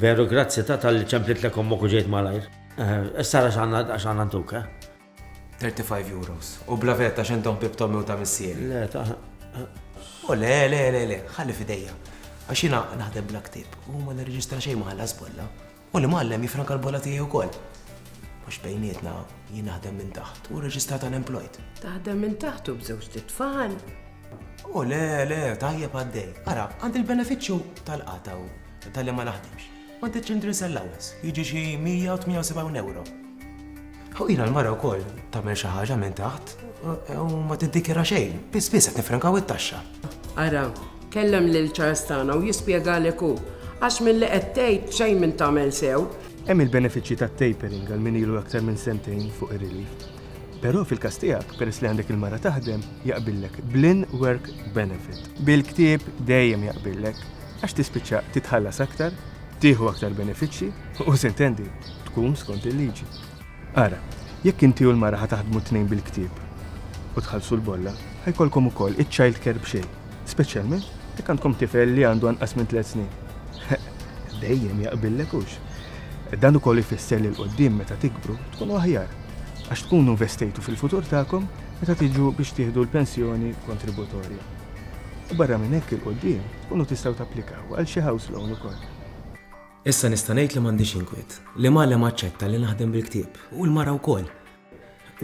Veru, grazzi ta' tal-li ċemplit l-ekom moku ġejt malajr. Issara għaxan antuk, 35 euros. U bla vetta xentom bibtom u ta' missieri. Le, ta' U le, ħalli fidejja. Għaxina naħdem bla ktib u ma nirreġistra xej maħallas bolla. U li maħallem jifranka l-bolla tiegħi wkoll. Mhux bejnietna jien naħdem minn taħt u reġistrat unemployed. Taħdem minn taħtu bżewġ titfal. U le, tajjeb għaddej. Ara, għandi l-benefiċċju tal-qata u tal-li ma naħdemx. Għandi children's allowance, jiġi xi 178 euro. U jina l-mara wkoll tagħmel xi ħaġa minn taħt u ma tiddikjera xejn, biss qed nifrankaw it-taxxa. Ara, kellem lil Charles tagħna u jispjegalek hu għax milli qed tgħid xejn minn tagħmel sew. Hemm il-benefiċċji tat-tapering għal min ilu aktar minn sentejn fuq ir-relief. Però fil-każ tiegħek peress li għandek il-mara taħdem jaqbillek Blin Work Benefit. Bil-ktieb dejjem jaqbillek għax tispiċċa titħallas aktar, tieħu aktar benefiċċji u sintendi tkun skont il-liġi. Ara, jekk inti u l-mara ħataħdmu tnejn bil-ktieb u tħallsu l-bolla, ħajkolkom ukoll iċ-child care b'xejn, speċjalment jekk għandkom tifel li għandu anqas minn 3 snin. Dejjem jaqbillek hux. Dan ukoll ifisser li l-qoddim meta tikbru tkunu aħjar għax tkunu investejtu fil-futur tagħkom meta tiġu biex tieħdu l-pensjoni kontributorja. U barra minn hekk il-qoddim tkunu tistgħu tapplikaw għal xi house loan ukoll. Issa nista' ngħid li m'għandix inkwiet, li mallem aċċetta li naħdem bil-ktieb u l-mara wkoll.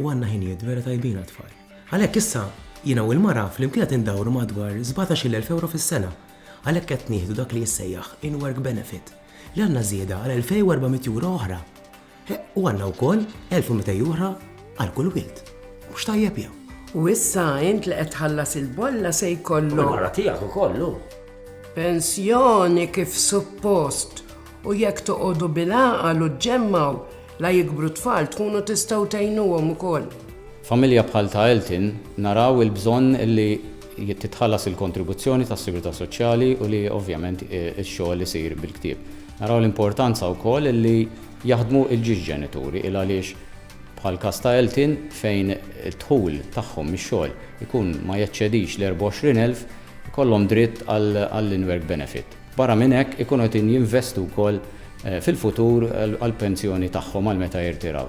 U għandna ħinijiet vera tajbin għat-tfal. Għalhekk issa jiena u l-mara flimkien qed indawru madwar 17,000 euro fis-sena. Għalhekk qed nieħdu dak li jissejjaħ in-work benefit li għandna żieda għal 2,400 euro oħra. U għandna wkoll 1,200 euro għal kull wild. Mhux tajjeb jew. U issa int li qed tħallas il-bolla se jkollu Mara tiegħek ukollu. pensjoni kif suppost u jekk toqgħodu bil-għaqal u ġemmaw la jikbru tfal tkunu tistgħu tgħinuhom ukoll. Familja bħal ta' Eltin naraw il-bżonn li titħallas il-kontribuzzjoni tas-Sigurtà Soċjali u li ovvjament ix-xogħol isir bil-ktieb. Naraw l-importanza wkoll li jaħdmu il-ġiex ġenituri il għaliex bħal każ ta' Eltin fejn it-tħul tagħhom mix-xogħol ikun ma jeċċedix l-24,000 ikollhom dritt għall-in-work benefit. Barra minn hekk ikunu qed jinvestu wkoll fil-futur għall-pensjoni tagħhom għal meta jirtiraw.